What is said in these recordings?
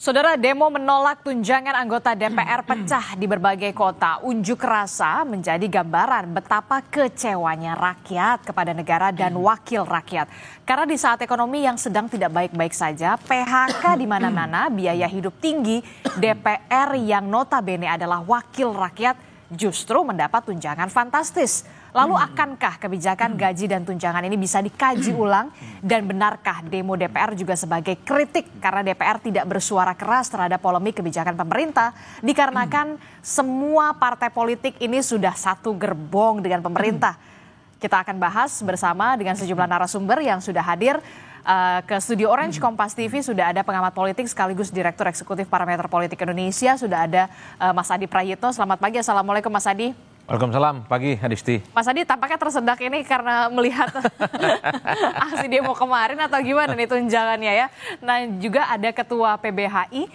Saudara, demo menolak tunjangan anggota DPR pecah di berbagai kota. Unjuk rasa menjadi gambaran betapa kecewanya rakyat kepada negara dan wakil rakyat. Karena di saat ekonomi yang sedang tidak baik-baik saja, PHK di mana-mana, biaya hidup tinggi, DPR yang notabene adalah wakil rakyat justru mendapat tunjangan fantastis. Lalu akankah kebijakan gaji dan tunjangan ini bisa dikaji ulang? Dan benarkah demo DPR juga sebagai kritik karena DPR tidak bersuara keras terhadap polemik kebijakan pemerintah? Dikarenakan semua partai politik ini sudah satu gerbong dengan pemerintah. Kita akan bahas bersama dengan sejumlah narasumber yang sudah hadir ke Studio Orange Kompas TV. Sudah ada pengamat politik sekaligus Direktur Eksekutif Parameter Politik Indonesia. Sudah ada Mas Adi Prayitno. Selamat pagi, Assalamualaikum Mas Adi. Waalaikumsalam, pagi Adisti. Mas Adi tampaknya tersedak ini karena melihat aksi demo kemarin atau gimana nih tunjangannya ya. Nah juga ada Ketua PBHI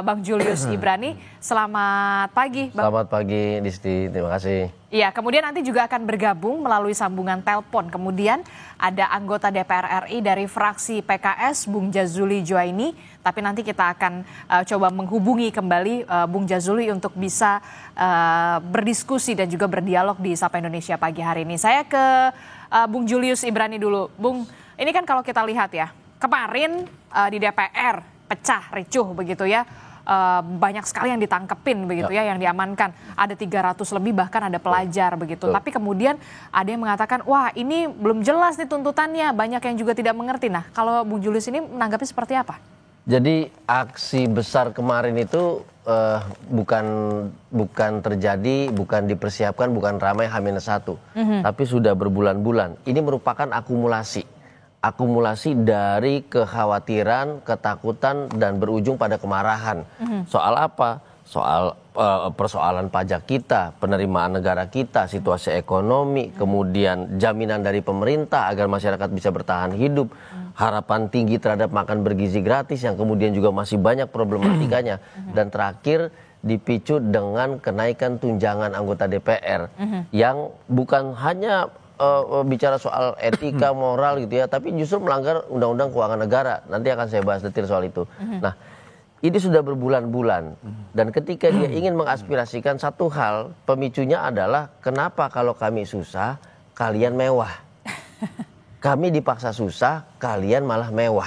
Bang Julius Ibrani. Selamat pagi Bang. Selamat pagi Adisti, terima kasih. Iya, kemudian nanti juga akan bergabung melalui sambungan telepon. Kemudian ada anggota DPR RI dari fraksi PKS, Bung Jazuli Juwaini. Tapi nanti kita akan coba menghubungi kembali Bung Jazuli untuk bisa berdiskusi dan juga berdialog di Sapa Indonesia pagi hari ini. Saya ke Bung Julius Ibrani dulu. Bung, ini kan kalau kita lihat ya, kemarin di DPR pecah, ricuh begitu ya. Banyak sekali yang ditangkepin begitu ya, yang diamankan. Ada 300 lebih, bahkan ada pelajar begitu. Tapi kemudian ada yang mengatakan, wah ini belum jelas nih tuntutannya, banyak yang juga tidak mengerti. Nah kalau Bung Julius ini menanggapi seperti apa? Jadi aksi besar kemarin itu bukan terjadi, bukan dipersiapkan, bukan ramai H-1, tapi sudah berbulan-bulan. Ini merupakan akumulasi dari kekhawatiran, ketakutan, dan berujung pada kemarahan. Soal apa? Soal persoalan pajak kita, penerimaan negara kita, situasi ekonomi, kemudian jaminan dari pemerintah agar masyarakat bisa bertahan hidup, harapan tinggi terhadap makan bergizi gratis yang kemudian juga masih banyak problematikanya, dan terakhir dipicu dengan kenaikan tunjangan anggota DPR yang bukan hanya bicara soal etika, moral gitu ya, tapi justru melanggar Undang-Undang Keuangan Negara. Nanti akan saya bahas detail soal itu. Nah, ini sudah berbulan-bulan, dan ketika dia ingin mengaspirasikan satu hal, pemicunya adalah kenapa kalau kami susah, kalian mewah. Kami dipaksa susah, kalian malah mewah.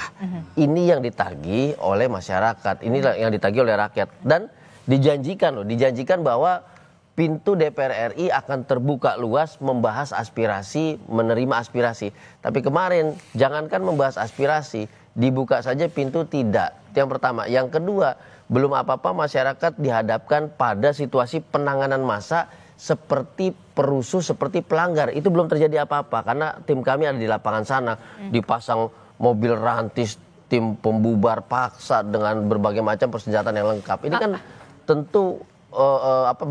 Ini yang ditagih oleh masyarakat, ini yang ditagih oleh rakyat. Dan dijanjikan bahwa pintu DPR RI akan terbuka luas membahas aspirasi, menerima aspirasi. Tapi kemarin jangankan membahas aspirasi, dibuka saja pintu tidak. Itu yang pertama. Yang kedua, belum apa-apa masyarakat dihadapkan pada situasi penanganan massa seperti perusuh, seperti pelanggar. Itu belum terjadi apa-apa karena tim kami ada di lapangan sana, dipasang mobil rantis, tim pembubar paksa dengan berbagai macam persenjataan yang lengkap. Ini kan tentu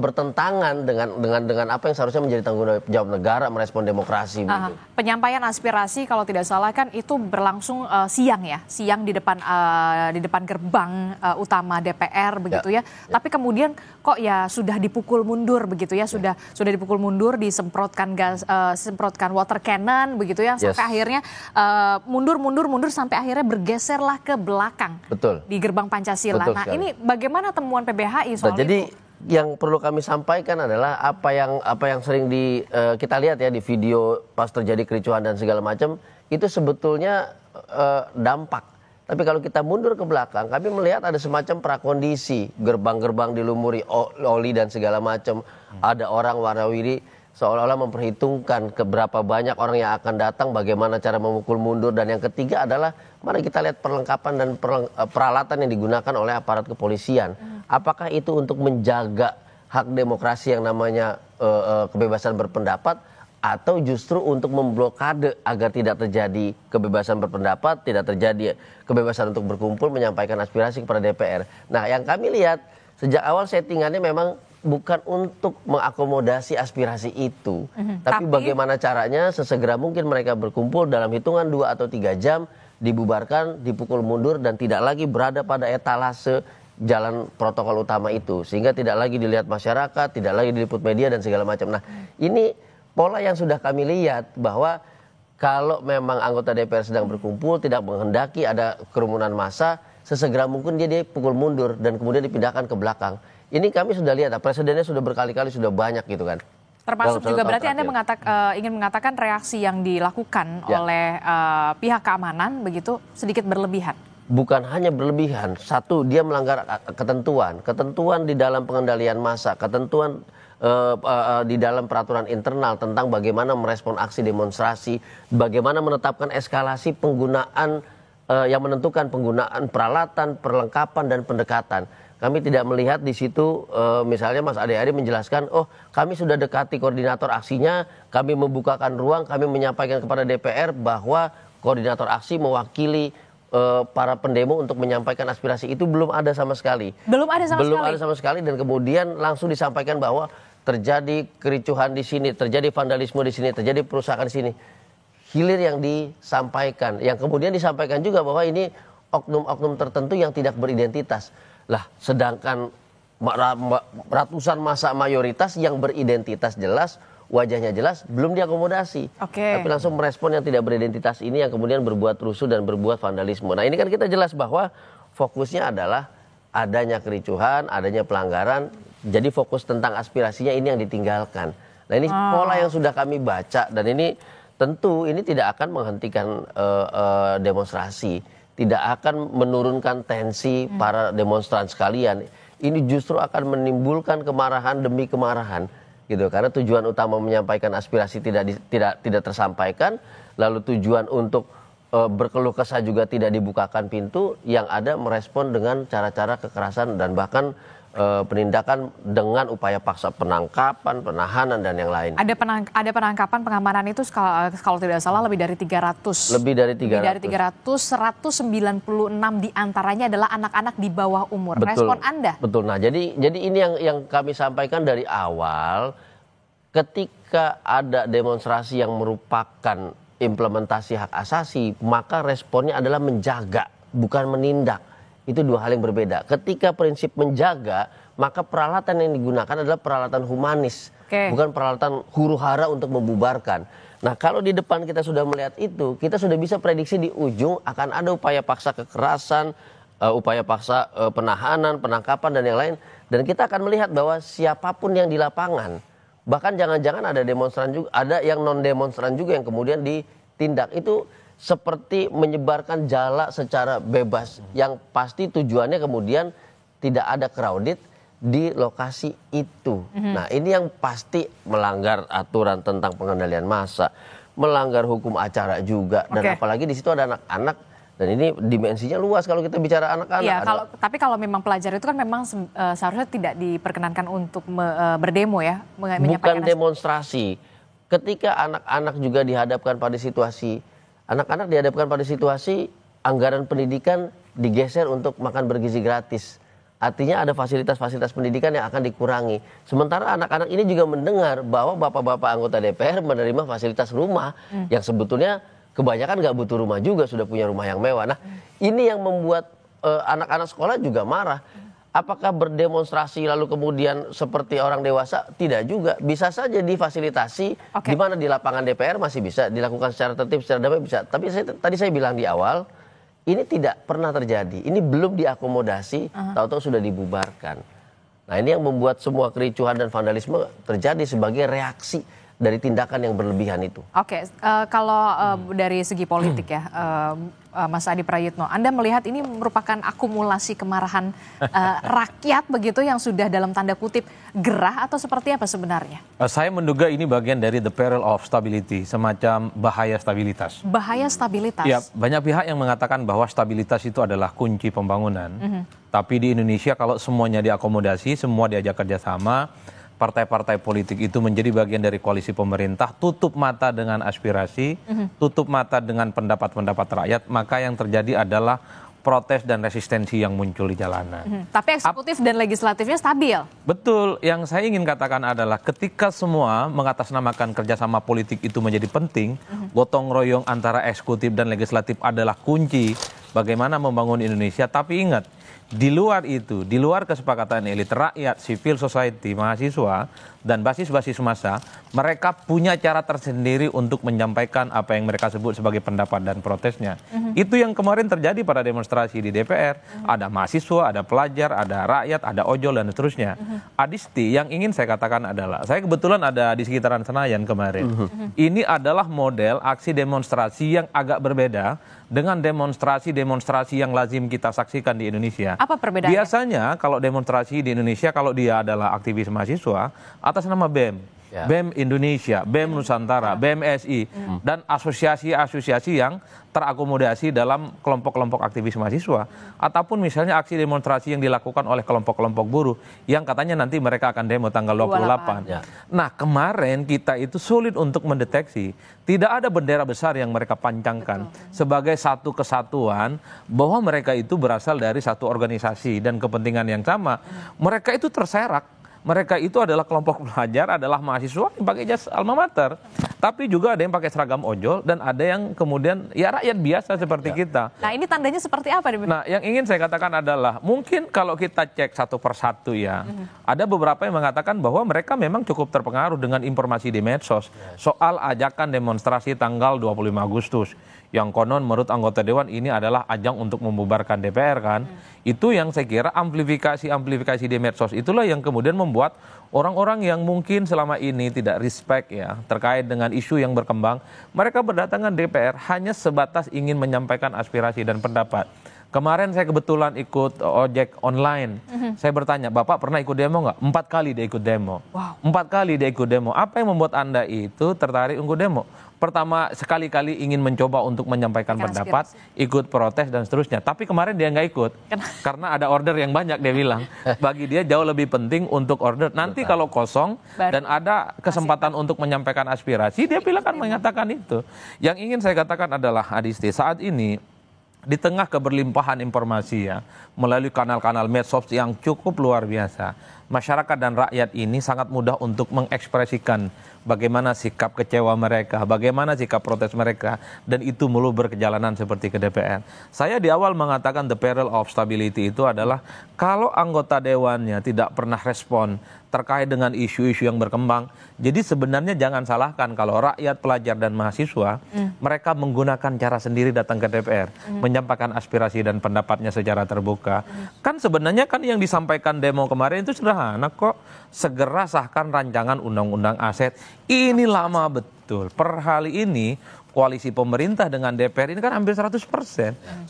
bertentangan dengan apa yang seharusnya menjadi tanggung jawab negara merespon demokrasi. Penyampaian aspirasi kalau tidak salah kan itu berlangsung siang di depan gerbang utama DPR begitu ya. Tapi kemudian kok ya sudah dipukul mundur begitu ya, sudah dipukul mundur, disemprotkan gas, semprotkan water cannon begitu ya, sampai akhirnya mundur sampai akhirnya bergeserlah ke belakang. Betul. Di gerbang Pancasila. Nah, ini bagaimana temuan PBHI soal itu? Yang perlu kami sampaikan adalah apa yang sering kita lihat ya di video pas terjadi kericuhan dan segala macam, itu sebetulnya dampak. Tapi kalau kita mundur ke belakang, kami melihat ada semacam prakondisi, gerbang-gerbang dilumuri oli dan segala macam. Ada orang warawiri seolah-olah memperhitungkan berapa banyak orang yang akan datang, bagaimana cara memukul mundur. Dan yang ketiga adalah mari kita lihat perlengkapan dan peralatan yang digunakan oleh aparat kepolisian. Apakah itu untuk menjaga hak demokrasi yang namanya kebebasan berpendapat, atau justru untuk memblokade agar tidak terjadi kebebasan berpendapat, tidak terjadi kebebasan untuk berkumpul, menyampaikan aspirasi kepada DPR. Nah, yang kami lihat sejak awal settingannya memang bukan untuk mengakomodasi aspirasi itu, tapi bagaimana caranya sesegera mungkin mereka berkumpul dalam hitungan 2 atau 3 jam, dibubarkan, dipukul mundur, dan tidak lagi berada pada etalase jalan protokol utama itu, sehingga tidak lagi dilihat masyarakat, tidak lagi diliput media dan segala macam. Nah, ini pola yang sudah kami lihat, bahwa kalau memang anggota DPR sedang berkumpul, tidak menghendaki ada kerumunan massa, sesegera mungkin dia pukul mundur dan kemudian dipindahkan ke belakang. Ini kami sudah lihat, presidennya sudah berkali-kali, sudah banyak gitu kan. Termasuk juga berarti Anda ingin mengatakan reaksi yang dilakukan oleh pihak keamanan begitu sedikit berlebihan? Bukan hanya berlebihan, satu dia melanggar ketentuan di dalam pengendalian massa, ketentuan di dalam peraturan internal tentang bagaimana merespon aksi demonstrasi, bagaimana menetapkan eskalasi penggunaan yang menentukan penggunaan peralatan, perlengkapan dan pendekatan. Kami tidak melihat di situ misalnya Mas Ade Ari menjelaskan, oh kami sudah dekati koordinator aksinya, kami membukakan ruang, kami menyampaikan kepada DPR bahwa koordinator aksi mewakili para pendemo untuk menyampaikan aspirasi. Itu belum ada sama sekali. Belum ada sama sekali dan kemudian langsung disampaikan bahwa terjadi kericuhan di sini, terjadi vandalisme di sini, terjadi perusakan di sini. Hilir yang disampaikan, yang kemudian disampaikan juga bahwa ini oknum-oknum tertentu yang tidak beridentitas. Lah, sedangkan ratusan massa mayoritas yang beridentitas jelas, wajahnya jelas, belum diakomodasi. Tapi langsung merespon yang tidak beridentitas ini yang kemudian berbuat rusuh dan berbuat vandalisme. Nah ini kan kita jelas bahwa fokusnya adalah adanya kericuhan, adanya pelanggaran. Jadi fokus tentang aspirasinya ini yang ditinggalkan. Nah ini pola yang sudah kami baca dan ini tentu ini tidak akan menghentikan demonstrasi. Tidak akan menurunkan tensi para demonstran sekalian. Ini justru akan menimbulkan kemarahan demi kemarahan, gitu. Karena tujuan utama menyampaikan aspirasi tidak tersampaikan, lalu tujuan untuk berkeluh kesah juga tidak dibukakan pintu, yang ada merespon dengan cara-cara kekerasan dan bahkan penindakan dengan upaya paksa penangkapan, penahanan dan yang lain. Ada penangkapan pengamanan itu kalau tidak salah lebih dari 300. Lebih dari 300, 196 diantaranya adalah anak-anak di bawah umur. Betul, respon Anda? Betul. Nah, jadi ini yang kami sampaikan dari awal, ketika ada demonstrasi yang merupakan implementasi hak asasi, maka responnya adalah menjaga, bukan menindak. Itu dua hal yang berbeda. Ketika prinsip menjaga, maka peralatan yang digunakan adalah peralatan humanis, bukan peralatan huru-hara untuk membubarkan. Nah, kalau di depan kita sudah melihat itu, kita sudah bisa prediksi di ujung akan ada upaya paksa kekerasan, upaya paksa penahanan, penangkapan dan yang lain. Dan kita akan melihat bahwa siapapun yang di lapangan, bahkan jangan-jangan ada demonstran juga, ada yang non demonstran juga yang kemudian ditindak. Itu seperti menyebarkan jala secara bebas, yang pasti tujuannya kemudian tidak ada crowded di lokasi itu. Nah ini yang pasti melanggar aturan tentang pengendalian massa, melanggar hukum acara juga, dan apalagi di situ ada anak-anak, dan ini dimensinya luas kalau kita bicara anak-anak. Iya, tapi kalau memang pelajar itu kan memang seharusnya tidak diperkenankan untuk berdemo ya, bukan demonstrasi. Ketika anak-anak juga dihadapkan pada situasi anggaran pendidikan digeser untuk makan bergizi gratis. Artinya ada fasilitas-fasilitas pendidikan yang akan dikurangi. Sementara anak-anak ini juga mendengar bahwa bapak-bapak anggota DPR menerima fasilitas rumah yang sebetulnya kebanyakan nggak butuh rumah juga, sudah punya rumah yang mewah. Nah ini yang membuat anak-anak sekolah juga marah. Apakah berdemonstrasi lalu kemudian seperti orang dewasa? Tidak juga. Bisa saja difasilitasi, di mana di lapangan DPR masih bisa dilakukan secara tertib, secara damai bisa. Tapi tadi saya bilang di awal, ini tidak pernah terjadi. Ini belum diakomodasi, tahu-tahu sudah dibubarkan. Nah ini yang membuat semua kericuhan dan vandalisme terjadi sebagai reaksi dari tindakan yang berlebihan itu. Kalau dari segi politik ya, Mas Adi Prayitno, Anda melihat ini merupakan akumulasi kemarahan rakyat begitu yang sudah dalam tanda kutip gerah atau seperti apa sebenarnya? Saya menduga ini bagian dari the peril of stability, semacam bahaya stabilitas. Bahaya stabilitas? Ya, banyak pihak yang mengatakan bahwa stabilitas itu adalah kunci pembangunan. Tapi di Indonesia kalau semuanya diakomodasi, semua diajak kerjasama, partai-partai politik itu menjadi bagian dari koalisi pemerintah, tutup mata dengan aspirasi, tutup mata dengan pendapat-pendapat rakyat, maka yang terjadi adalah protes dan resistensi yang muncul di jalanan. Tapi eksekutif dan legislatifnya stabil. Betul, yang saya ingin katakan adalah ketika semua mengatasnamakan kerjasama politik itu menjadi penting, gotong royong antara eksekutif dan legislatif adalah kunci bagaimana membangun Indonesia. Tapi ingat, Di luar itu, di luar kesepakatan elit rakyat, civil society, mahasiswa, dan basis-basis massa, mereka punya cara tersendiri untuk menyampaikan apa yang mereka sebut sebagai pendapat dan protesnya. Itu yang kemarin terjadi pada demonstrasi di DPR. Ada mahasiswa, ada pelajar, ada rakyat, ada ojol, dan seterusnya. Adisti, yang ingin saya katakan adalah, saya kebetulan ada di sekitaran Senayan kemarin. Ini adalah model aksi demonstrasi yang agak berbeda dengan demonstrasi-demonstrasi yang lazim kita saksikan di Indonesia. Apa perbedaannya? Biasanya kalau demonstrasi di Indonesia, kalau dia adalah aktivis mahasiswa, atas nama BEM. Ya. BEM Indonesia, BEM Nusantara, BEM SI, dan asosiasi-asosiasi yang terakomodasi dalam kelompok-kelompok aktivis mahasiswa. Ataupun misalnya aksi demonstrasi yang dilakukan oleh kelompok-kelompok buruh, yang katanya nanti mereka akan demo tanggal 28. Ya. Nah, kemarin kita itu sulit untuk mendeteksi. Tidak ada bendera besar yang mereka pancangkan sebagai satu kesatuan bahwa mereka itu berasal dari satu organisasi dan kepentingan yang sama. Mereka itu terserak. Mereka itu adalah kelompok pelajar, adalah mahasiswa yang pakai jas alma mater. Tapi juga ada yang pakai seragam ojol dan ada yang kemudian ya rakyat biasa seperti kita. Nah, ini tandanya seperti apa? Nah, yang ingin saya katakan adalah mungkin kalau kita cek satu persatu ya, ada beberapa yang mengatakan bahwa mereka memang cukup terpengaruh dengan informasi di medsos soal ajakan demonstrasi tanggal 25 Agustus. Yang konon menurut anggota Dewan ini adalah ajang untuk membubarkan DPR kan. Itu yang saya kira amplifikasi di medsos itulah yang kemudian membuat orang-orang yang mungkin selama ini tidak respect ya terkait dengan isu yang berkembang. Mereka berdatangan DPR hanya sebatas ingin menyampaikan aspirasi dan pendapat. Kemarin saya kebetulan ikut ojek online. Saya bertanya, Bapak pernah ikut demo nggak? 4 kali dia ikut demo. Wow. 4 kali dia ikut demo. Apa yang membuat Anda itu tertarik untuk demo? Pertama, sekali-kali ingin mencoba untuk menyampaikan pendapat, ikut protes dan seterusnya. Tapi kemarin dia nggak ikut. Karena ada order yang banyak dia bilang. Bagi dia jauh lebih penting untuk order. Nanti kalau kosong dan ada kesempatan untuk menyampaikan aspirasi, dia bilang kan mengatakan itu. Yang ingin saya katakan adalah Adisti, saat ini di tengah keberlimpahan informasi ya, melalui kanal-kanal medsos yang cukup luar biasa, masyarakat dan rakyat ini sangat mudah untuk mengekspresikan bagaimana sikap kecewa mereka, bagaimana sikap protes mereka, dan itu melulu berkejalanan seperti ke DPR. Saya di awal mengatakan the peril of stability itu adalah kalau anggota dewannya tidak pernah respon terkait dengan isu-isu yang berkembang. Jadi sebenarnya jangan salahkan kalau rakyat, pelajar, dan mahasiswa, mereka menggunakan cara sendiri datang ke DPR, menyampaikan aspirasi dan pendapatnya secara terbuka. Kan sebenarnya kan yang disampaikan demo kemarin itu sederhana kok. Segera sahkan rancangan undang-undang aset. Ini lama betul. Per hari ini koalisi pemerintah dengan DPR ini kan hampir 100%.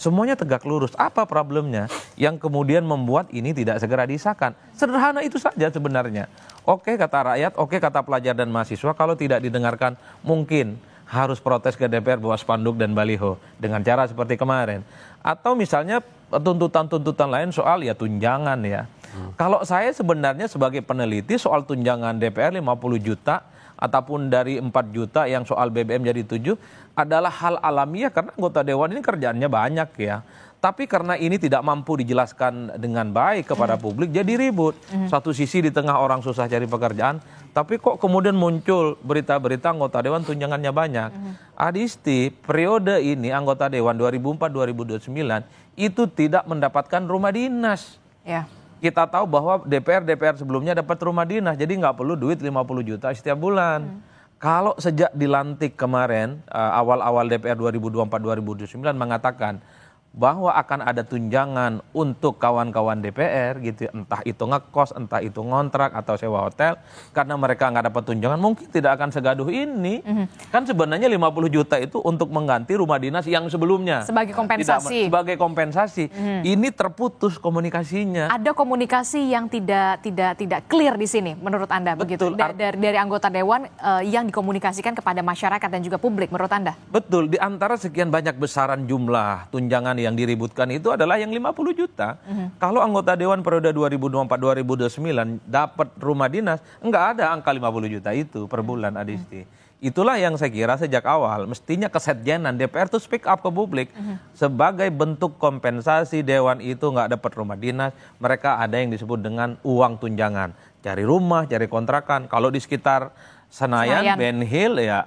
Semuanya tegak lurus. Apa problemnya yang kemudian membuat ini tidak segera disahkan? Sederhana itu saja sebenarnya. Oke kata rakyat, oke kata pelajar dan mahasiswa, kalau tidak didengarkan mungkin harus protes ke DPR bawa spanduk dan baliho dengan cara seperti kemarin. Atau misalnya tuntutan-tuntutan lain soal ya tunjangan ya. Kalau saya sebenarnya sebagai peneliti soal tunjangan DPR 50 juta ataupun dari 4 juta yang soal BBM jadi 7 adalah hal alamiah karena anggota dewan ini kerjaannya banyak ya. Tapi karena ini tidak mampu dijelaskan dengan baik kepada publik jadi ribut. Satu sisi di tengah orang susah cari pekerjaan, tapi kok kemudian muncul berita-berita anggota dewan tunjangannya banyak. Adisti, periode ini anggota dewan 2004-2029 itu tidak mendapatkan rumah dinas. Ya. Kita tahu bahwa DPR sebelumnya dapat rumah dinas, jadi nggak perlu duit 50 juta setiap bulan. Kalau sejak dilantik kemarin, awal-awal DPR 2024-2029 mengatakan bahwa akan ada tunjangan untuk kawan-kawan DPR gitu, entah itu ngekos, entah itu ngontrak atau sewa hotel, karena mereka nggak dapat tunjangan mungkin tidak akan segaduh ini. Kan sebenarnya 50 juta itu untuk mengganti rumah dinas yang sebelumnya. Sebagai kompensasi. Sebagai kompensasi. Ini terputus komunikasinya. Ada komunikasi yang tidak clear di sini menurut Anda begitu. Dari anggota dewan yang dikomunikasikan kepada masyarakat dan juga publik menurut Anda. Betul, di antara sekian banyak besaran jumlah tunjangan yang diributkan itu adalah yang 50 juta. Kalau anggota dewan periode 2024-2029 dapat rumah dinas, enggak ada angka 50 juta itu per bulan, Adisti. Itulah yang saya kira sejak awal mestinya kesekjenan DPR itu speak up ke publik. Sebagai bentuk kompensasi dewan itu nggak dapat rumah dinas, mereka ada yang disebut dengan uang tunjangan. Cari rumah, cari kontrakan. Kalau di sekitar Senayan, Ben Hill ya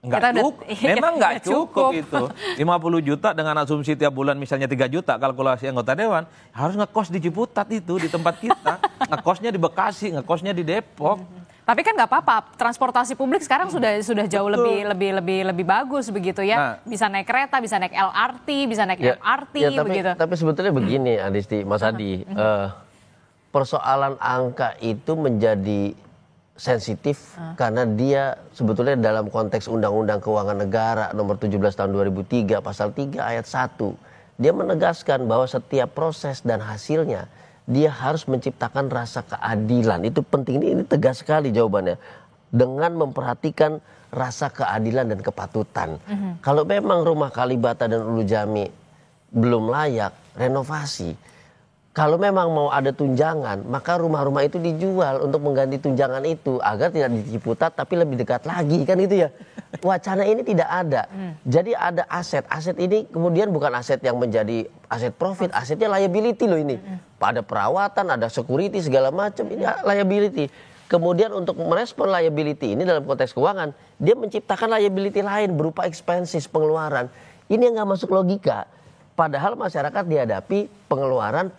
Nggak cukup, memang nggak cukup itu. 50 juta dengan asumsi tiap bulan misalnya 3 juta kalkulasi anggota dewan, harus ngekos di Ciputat itu di tempat kita, ngekosnya di Bekasi, ngekosnya di Depok. Tapi kan nggak apa-apa, transportasi publik sekarang sudah jauh lebih bagus begitu ya. Nah, bisa naik kereta, bisa naik LRT, bisa naik MRT begitu. Tapi sebetulnya begini, Adisti, Mas Adi, persoalan angka itu menjadi sensitif karena dia sebetulnya dalam konteks Undang-Undang Keuangan Negara nomor 17 tahun 2003 pasal 3 ayat 1 dia menegaskan bahwa setiap proses dan hasilnya dia harus menciptakan rasa keadilan. Itu penting, ini tegas sekali jawabannya, dengan memperhatikan rasa keadilan dan kepatutan. Kalau memang rumah Kalibata dan Ulu Jami belum layak renovasi, kalau memang mau ada tunjangan, maka rumah-rumah itu dijual untuk mengganti tunjangan itu agar tidak di Ciputat tapi lebih dekat lagi, kan gitu ya. Wacana ini tidak ada. Jadi ada aset. Aset ini kemudian bukan aset yang menjadi aset profit, asetnya liability loh ini. Ada perawatan, ada security segala macam, ini liability. Kemudian untuk merespon liability ini dalam konteks keuangan, dia menciptakan liability lain berupa expenses, pengeluaran. Ini yang nggak masuk logika. Padahal masyarakat dihadapi pengeluaran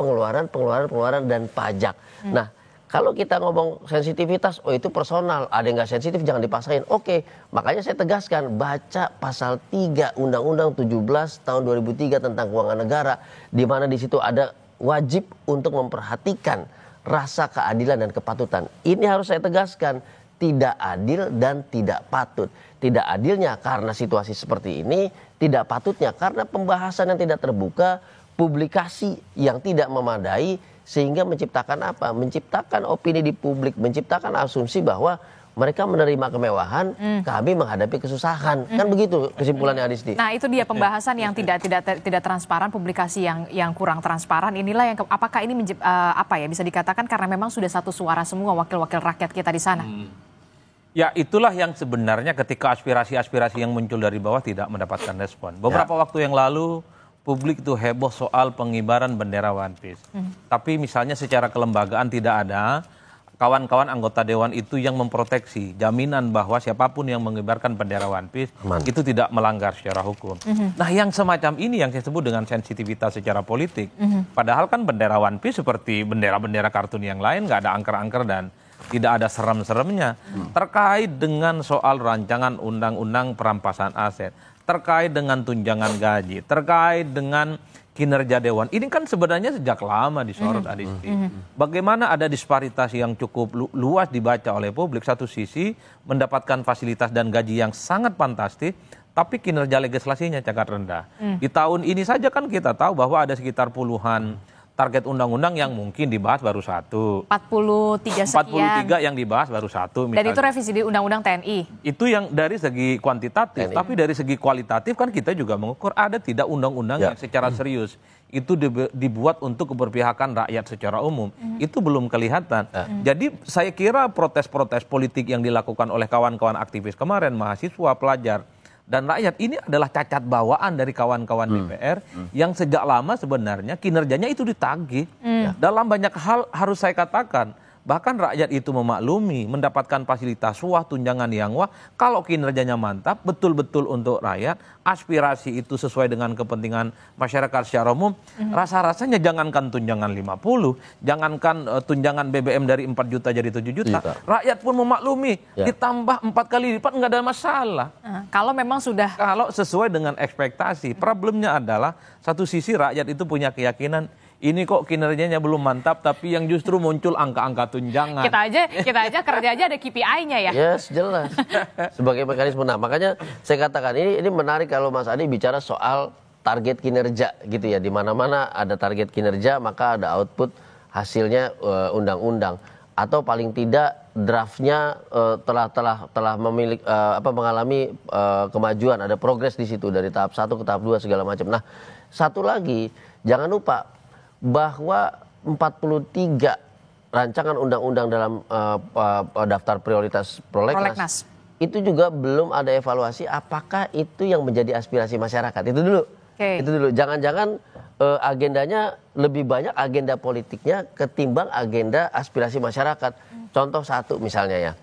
dan pajak. Nah, kalau kita ngomong sensitivitas, oh itu personal, ada yang nggak sensitif jangan dipaksain. Oke, makanya saya tegaskan, baca pasal 3 Undang-Undang 17 tahun 2003 tentang keuangan negara, di mana di situ ada wajib untuk memperhatikan rasa keadilan dan kepatutan. Ini harus saya tegaskan, tidak adil dan tidak patut. Tidak adilnya karena situasi seperti ini, tidak patutnya karena pembahasan yang tidak terbuka, publikasi yang tidak memadai, sehingga menciptakan apa? Menciptakan opini di publik, menciptakan asumsi bahwa mereka menerima kemewahan, kami menghadapi kesusahan. Kan begitu kesimpulannya, Adisti. Nah, itu dia pembahasan yang tidak transparan, publikasi yang kurang transparan. Inilah yang apakah ini bisa dikatakan karena memang sudah satu suara semua wakil-wakil rakyat kita di sana. Ya, itulah yang sebenarnya ketika aspirasi-aspirasi yang muncul dari bawah tidak mendapatkan respon. Beberapa waktu yang lalu publik itu heboh soal pengibaran bendera One Piece. Tapi misalnya secara kelembagaan tidak ada kawan-kawan anggota dewan itu yang memproteksi jaminan bahwa siapapun yang mengibarkan bendera One Piece itu tidak melanggar secara hukum. Nah, yang semacam ini yang saya sebut dengan sensitivitas secara politik. Padahal kan bendera One Piece seperti bendera-bendera kartun yang lain, nggak ada angker-angker dan tidak ada serem-seremnya. Terkait dengan soal rancangan undang-undang perampasan aset, terkait dengan tunjangan gaji, terkait dengan kinerja dewan. Ini kan sebenarnya sejak lama disorot, Adisti. Bagaimana ada disparitas yang cukup luas dibaca oleh publik. Satu sisi mendapatkan fasilitas dan gaji yang sangat fantastis, tapi kinerja legislasinya sangat rendah. Di tahun ini saja kan kita tahu bahwa ada sekitar puluhan target undang-undang yang mungkin dibahas baru satu. 43 sekian. 43 yang dibahas baru satu. Misalnya. Dan itu revisi di undang-undang TNI. Itu yang dari segi kuantitatif, TNI. Tapi dari segi kualitatif kan kita juga mengukur ada tidak undang-undang yang secara serius itu dibuat untuk keberpihakan rakyat secara umum. Itu belum kelihatan. Jadi saya kira protes-protes politik yang dilakukan oleh kawan-kawan aktivis kemarin, mahasiswa, pelajar, dan rakyat ini adalah cacat bawaan dari kawan-kawan DPR yang sejak lama sebenarnya kinerjanya itu ditagih. Dalam banyak hal harus saya katakan, bahkan rakyat itu memaklumi mendapatkan fasilitas wah, tunjangan yang wah, kalau kinerjanya mantap, betul-betul untuk rakyat, aspirasi itu sesuai dengan kepentingan masyarakat secara umum, rasa-rasanya jangankan tunjangan 50, jangankan tunjangan BBM dari 4 juta jadi 7 juta, rakyat pun memaklumi, ditambah 4 kali lipat nggak ada masalah. Kalau memang sudah... Kalau sesuai dengan ekspektasi, problemnya adalah satu sisi rakyat itu punya keyakinan, ini kok kinerjanya belum mantap, tapi yang justru muncul angka-angka tunjangan. Kita aja kerja aja ada KPI-nya ya. Yes, jelas. Sebagai mekanisme. Nah, makanya saya katakan ini menarik kalau Mas Adi bicara soal target kinerja gitu ya. Di mana-mana ada target kinerja, maka ada output hasilnya undang-undang. Atau paling tidak draftnya telah mengalami kemajuan, ada progres di situ dari tahap 1 ke tahap 2 segala macam. Nah, satu lagi, jangan lupa bahwa 43 rancangan undang-undang dalam daftar prioritas prolegnas itu juga belum ada evaluasi apakah itu yang menjadi aspirasi masyarakat. Itu dulu. Itu dulu. Jangan-jangan agendanya lebih banyak agenda politiknya ketimbang agenda aspirasi masyarakat. Contoh satu misalnya ya.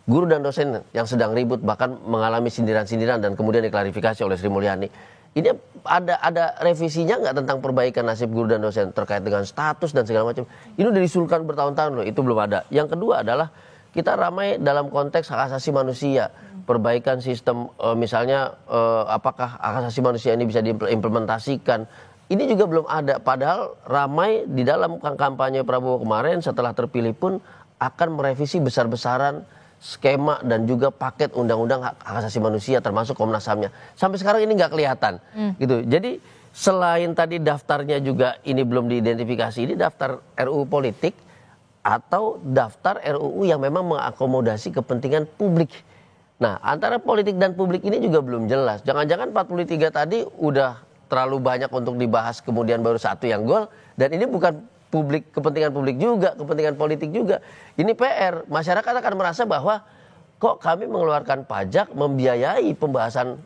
guru dan dosen yang sedang ribut bahkan mengalami sindiran-sindiran dan kemudian diklarifikasi oleh Sri Mulyani. Ini ada revisinya nggak tentang perbaikan nasib guru dan dosen terkait dengan status dan segala macam? Ini udah disulkan bertahun-tahun loh, itu belum ada. Yang kedua adalah kita ramai dalam konteks hak asasi manusia, perbaikan sistem misalnya apakah hak asasi manusia ini bisa diimplementasikan. Ini juga belum ada, padahal ramai di dalam kampanye Prabowo kemarin setelah terpilih pun akan merevisi besar-besaran skema dan juga paket undang-undang hak asasi manusia termasuk Komnas HAM-nya. Sampai sekarang ini nggak kelihatan, gitu. Jadi selain tadi daftarnya juga ini belum diidentifikasi, ini daftar RUU politik atau daftar RUU yang memang mengakomodasi kepentingan publik. Nah, antara politik dan publik ini juga belum jelas. Jangan-jangan 43 tadi udah terlalu banyak untuk dibahas kemudian baru satu yang gol, dan ini bukan publik, kepentingan publik juga, kepentingan politik juga. Ini PR. Masyarakat akan merasa bahwa kok kami mengeluarkan pajak membiayai pembahasan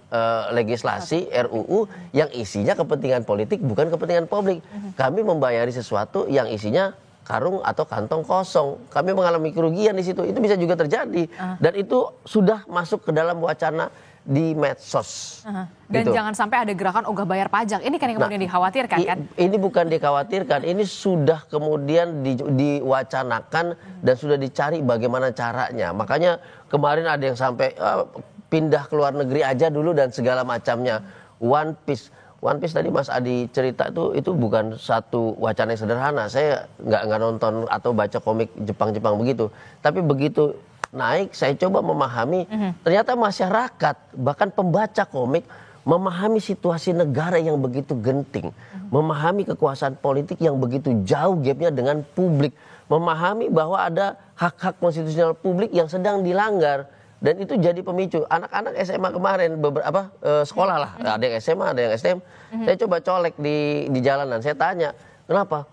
legislasi RUU yang isinya kepentingan politik bukan kepentingan publik. Kami membayari sesuatu yang isinya karung atau kantong kosong. Kami mengalami kerugian di situ. Itu bisa juga terjadi. Dan itu sudah masuk ke dalam wacana di medsos. Dan gitu. jangan sampai ada gerakan ogah bayar pajak. Ini kan yang kemudian dikhawatirkan kan? Ini bukan dikhawatirkan, ini sudah kemudian diwacanakan dan sudah dicari bagaimana caranya. Makanya kemarin ada yang sampai pindah ke luar negeri aja dulu dan segala macamnya. One Piece tadi Mas Adi cerita itu bukan satu wacana yang sederhana. Saya nggak nonton atau baca komik Jepang begitu. Tapi begitu naik, saya coba memahami, ternyata masyarakat, bahkan pembaca komik, memahami situasi negara yang begitu genting, memahami kekuasaan politik yang begitu jauh gapnya dengan publik, memahami bahwa ada hak-hak konstitusional publik yang sedang dilanggar, dan itu jadi pemicu. Anak-anak SMA kemarin, beberapa sekolah lah, ada yang SMA, ada yang STM, saya coba colek di jalanan, saya tanya, kenapa?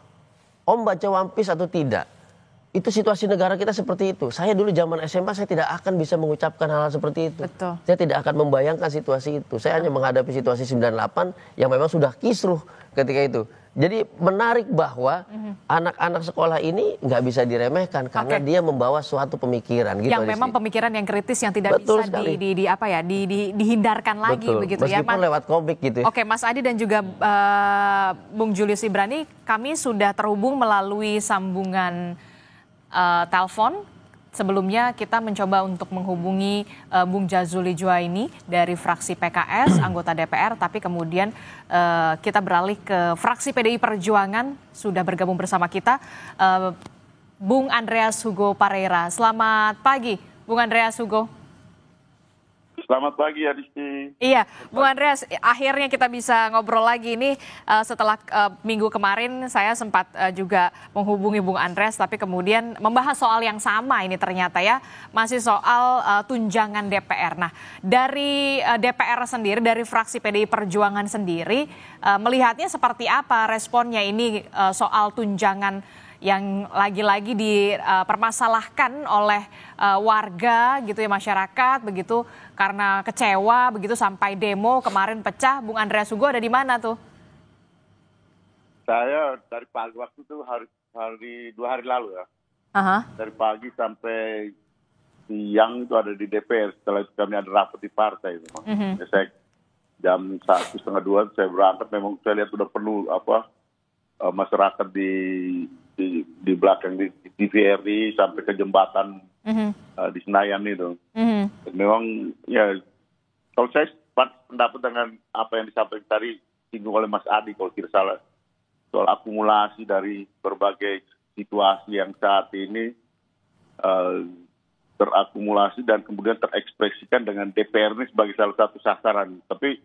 Om baca One Piece atau tidak? Itu situasi negara kita seperti itu. Saya dulu zaman SMA saya tidak akan bisa mengucapkan hal-hal seperti itu. Betul. Saya tidak akan membayangkan situasi itu. Saya hanya menghadapi situasi 98 yang memang sudah kisruh ketika itu. Jadi menarik bahwa anak-anak sekolah ini nggak bisa diremehkan karena dia membawa suatu pemikiran gitu. Yang memang pemikiran yang kritis yang tidak Betul bisa sekali. dihindarkan lagi. Betul. Begitu meskipun ya. lewat komik gitu. Oke, Mas Adi dan juga Bung Julius Ibrani, kami sudah terhubung melalui sambungan telepon. Sebelumnya kita mencoba untuk menghubungi Bung Jazuli Juwaini dari fraksi PKS, anggota DPR, tapi kemudian kita beralih ke fraksi PDI Perjuangan, sudah bergabung bersama kita Bung Andreas Hugo Pareira. Selamat pagi, Bung Andreas Hugo. Selamat pagi Adisti. Iya, Bung Andreas, akhirnya kita bisa ngobrol lagi ini setelah minggu kemarin saya sempat juga menghubungi Bung Andreas, tapi kemudian membahas soal yang sama ini ternyata ya, masih soal tunjangan DPR. Nah, dari DPR sendiri, dari fraksi PDI Perjuangan sendiri, melihatnya seperti apa responnya ini soal tunjangan yang lagi-lagi dipermasalahkan oleh warga gitu ya, masyarakat begitu, karena kecewa begitu sampai demo kemarin pecah. Bung Andreas Hugo ada di mana tuh? Saya dari pagi waktu itu dua hari lalu ya. Dari pagi sampai siang itu ada di DPR. Setelah itu kami ada rapat di partai. Saya jam 1:30 saya berangkat. Memang saya lihat sudah penuh masyarakat di belakang di TVRI sampai ke jembatan di Senayan itu. Memang ya, kalau saya pendapat dengan apa yang disampaikan tadi singgung oleh Mas Adi kalau tidak salah, soal akumulasi dari berbagai situasi yang saat ini terakumulasi dan kemudian terekspresikan dengan DPR ini sebagai salah satu sasaran. Tapi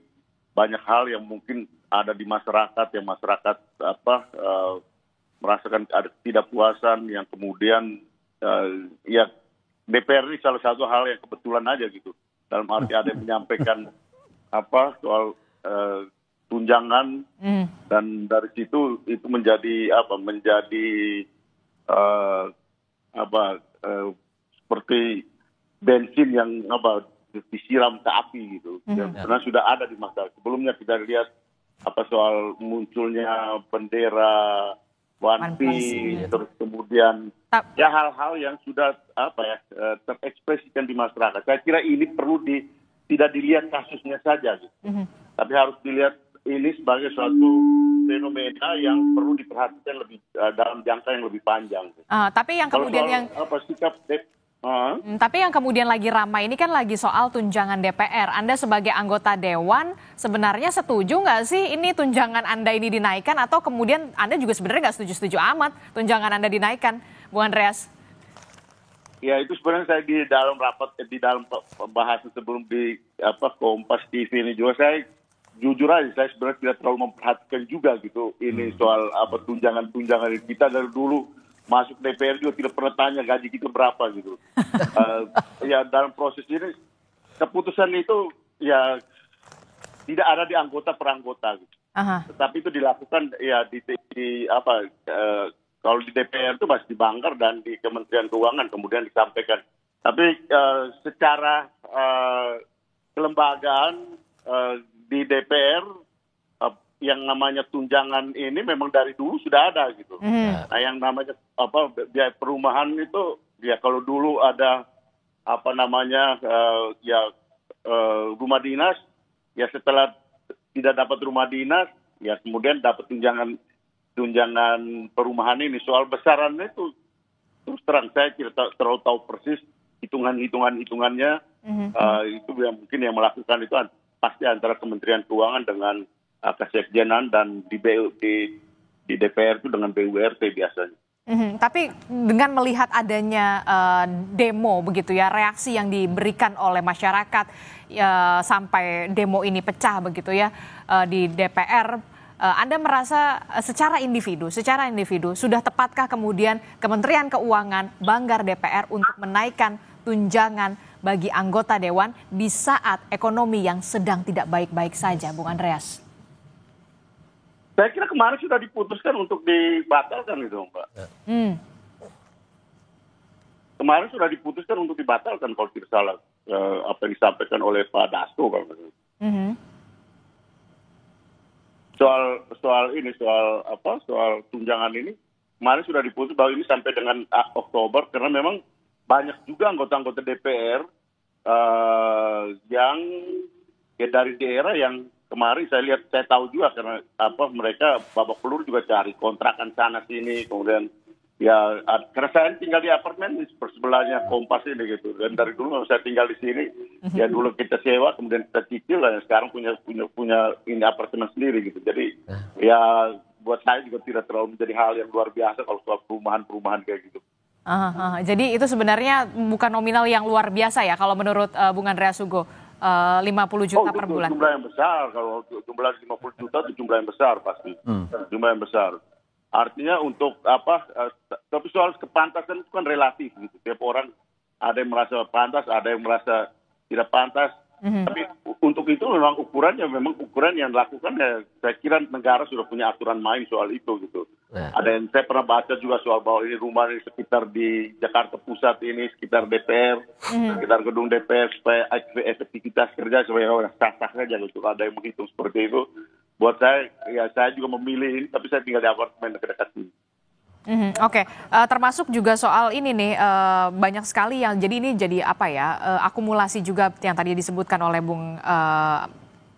banyak hal yang mungkin ada di masyarakat yang masyarakat merasakan ada ketidakpuasan yang kemudian ya DPR ini salah satu hal yang kebetulan aja gitu, dalam arti ada yang menyampaikan soal tunjangan dan dari situ itu menjadi seperti bensin yang disiram ke api gitu. Karena sudah ada di masa sebelumnya kita lihat soal munculnya bendera One Piece, terus kemudian ya hal-hal yang sudah terekspresikan di masyarakat. Saya kira ini perlu tidak dilihat kasusnya saja, gitu. Tapi harus dilihat ini sebagai suatu fenomena yang perlu diperhatikan lebih dalam jangka yang lebih panjang. Tapi yang kemudian tapi yang kemudian lagi ramai ini kan lagi soal tunjangan DPR. Anda sebagai anggota Dewan sebenarnya setuju nggak sih ini tunjangan Anda ini dinaikkan, atau kemudian Anda juga sebenarnya nggak setuju-setuju amat tunjangan Anda dinaikkan, Bung Andreas? Ya, itu sebenarnya saya di dalam pembahasan sebelum di Kompas TV ini juga, saya jujur aja saya sebenarnya tidak terlalu memperhatikan juga gitu ini soal tunjangan kita dari dulu. Masuk DPR juga tidak pernah tanya gaji kita berapa gitu. Ya dalam proses ini keputusan itu ya tidak ada di anggota per anggota gitu. Tetapi itu dilakukan ya kalau di DPR itu masih di Banggar dan di Kementerian Keuangan kemudian disampaikan. Tapi secara kelembagaan di DPR yang namanya tunjangan ini memang dari dulu sudah ada gitu. Nah, yang namanya biaya perumahan itu ya kalau dulu ada rumah dinas, ya setelah tidak dapat rumah dinas ya kemudian dapat tunjangan perumahan ini. Soal besarannya itu terus terang saya tidak terlalu tahu persis hitungannya. Itu yang mungkin yang melakukan itu pasti antara Kementerian Keuangan dengan Kesekjenan dan di DPR itu dengan BURT biasanya. Tapi dengan melihat adanya demo begitu ya, reaksi yang diberikan oleh masyarakat sampai demo ini pecah begitu ya di DPR, Anda merasa secara individu sudah tepatkah kemudian Kementerian Keuangan, Banggar DPR untuk menaikkan tunjangan bagi anggota Dewan di saat ekonomi yang sedang tidak baik-baik saja, Bung Andreas? Saya kira kemarin sudah diputuskan untuk dibatalkan itu, Mbak. Kemarin sudah diputuskan untuk dibatalkan kalau tidak salah apa yang disampaikan oleh Pak Dasko. Soal tunjangan ini kemarin sudah diputus bahwa ini sampai dengan Oktober, karena memang banyak juga anggota-anggota DPR yang dari daerah yang kemarin saya tahu juga karena mereka babak pelur juga cari kontrakan sana sini, kemudian ya karena saya tinggal di apartemen di sebelahnya Kompas ini gitu, dan dari dulu saya tinggal di sini ya dulu kita sewa kemudian kita cicil dan sekarang punya ini apartemen sendiri gitu. Jadi ya buat saya juga tidak terlalu menjadi hal yang luar biasa kalau soal perumahan kayak gitu. Jadi itu sebenarnya bukan nominal yang luar biasa ya kalau menurut Bung Andreas Hugo. 50 juta per bulan. Jumlah yang besar, kalau jumlah 50 juta itu jumlah yang besar pasti. Jumlah yang besar. Artinya untuk tapi soal kepantasan itu kan relatif gitu. Tiap orang ada yang merasa pantas, ada yang merasa tidak pantas. Tapi untuk itu memang ukuran yang dilakukan ya saya kira negara sudah punya aturan main soal itu gitu. Ada yang saya pernah baca juga soal bahwa ini rumah di sekitar di Jakarta Pusat ini, sekitar DPR, sekitar gedung DPR supaya efektivitas kerja supaya sah-sah saja gitu. Ada yang menghitung seperti itu. Buat saya juga memilih ini, tapi saya tinggal di apartemen dekat-dekat sini. Oke. Termasuk juga soal ini nih, banyak sekali yang jadi akumulasi juga yang tadi disebutkan oleh Bung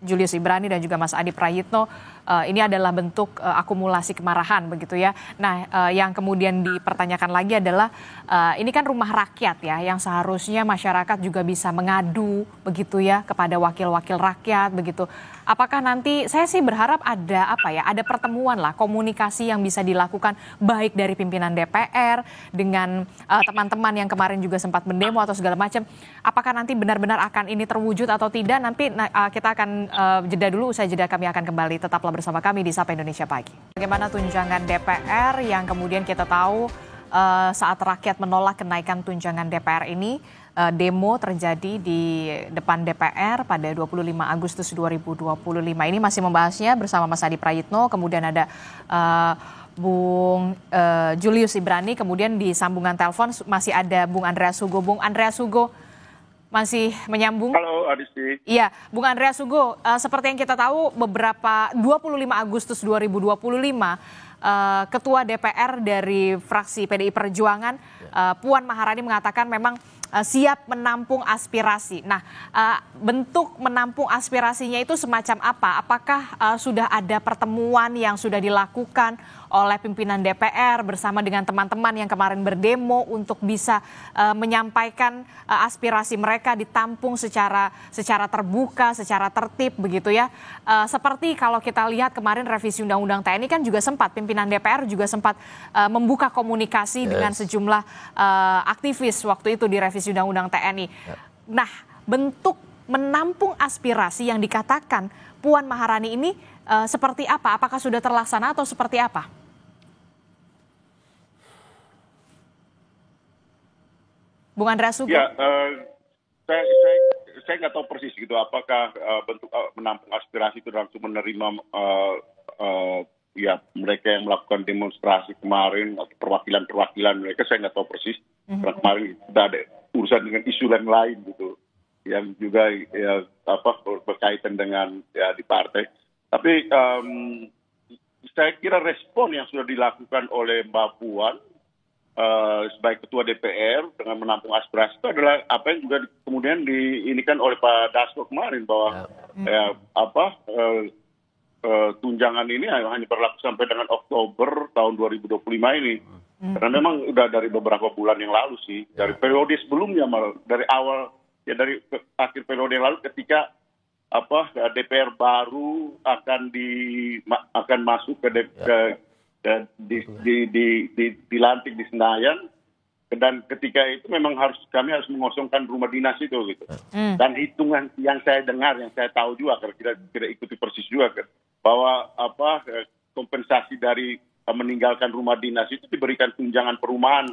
Julius Ibrani dan juga Mas Adi Prayitno. Ini adalah bentuk akumulasi kemarahan begitu ya. Nah, yang kemudian dipertanyakan lagi adalah ini kan rumah rakyat ya, yang seharusnya masyarakat juga bisa mengadu begitu ya kepada wakil-wakil rakyat begitu. Apakah nanti, saya sih berharap ada pertemuan lah, komunikasi yang bisa dilakukan baik dari pimpinan DPR dengan teman-teman yang kemarin juga sempat mendemo atau segala macam. Apakah nanti benar-benar akan ini terwujud atau tidak? Nanti kita akan jeda dulu, usai jeda kami akan kembali. Tetaplah bersama kami di Sapa Indonesia Pagi. Bagaimana tunjangan DPR yang kemudian kita tahu saat rakyat menolak kenaikan tunjangan DPR ini, demo terjadi di depan DPR pada 25 Agustus 2025. Ini masih membahasnya bersama Mas Adi Prayitno, kemudian ada Bung Julius Ibrani, kemudian di sambungan telepon masih ada Bung Andreas Hugo. Bung Andreas Hugo masih menyambung. Halo Adisti. Iya, Bung Andreas Hugo, seperti yang kita tahu 25 Agustus 2025 Ketua DPR dari fraksi PDI Perjuangan, Puan Maharani mengatakan memang siap menampung aspirasi. Nah, bentuk menampung aspirasinya itu semacam apa? Apakah sudah ada pertemuan yang sudah dilakukan oleh pimpinan DPR bersama dengan teman-teman yang kemarin berdemo untuk bisa menyampaikan aspirasi mereka ditampung secara terbuka, secara tertib begitu ya? Seperti kalau kita lihat kemarin revisi Undang-Undang TNI kan juga sempat pimpinan DPR juga sempat membuka komunikasi dengan sejumlah aktivis waktu itu di revisi Undang-Undang TNI. Nah, bentuk menampung aspirasi yang dikatakan Puan Maharani ini seperti apa? Apakah sudah terlaksana atau seperti apa? Bung Andreas Sugo. Ya, saya nggak tahu persis gitu. Apakah bentuk menampung aspirasi itu langsung menerima ya mereka yang melakukan demonstrasi kemarin atau perwakilan mereka, saya nggak tahu persis. Karena kemarin sudah ada urusan dengan isu yang lain gitu, yang juga ya berkaitan dengan ya di partai. Tapi saya kira respon yang sudah dilakukan oleh Mbak Puan sebagai ketua DPR dengan menampung aspirasi itu adalah apa yang juga kemudian diinikan oleh Pak Dasko kemarin bahwa tunjangan ini hanya berlaku sampai dengan Oktober tahun 2025 ini. Karena memang udah dari beberapa bulan yang lalu sih, dari periode sebelumnya malah, dari awal ya dari akhir periode yang lalu ketika DPR baru akan masuk dilantik di Senayan, dan ketika itu memang kami harus mengosongkan rumah dinas itu gitu. Dan hitungan yang saya dengar, yang saya tahu juga karena tidak ikuti persis juga kan, bahwa kompensasi dari meninggalkan rumah dinas itu diberikan tunjangan perumahan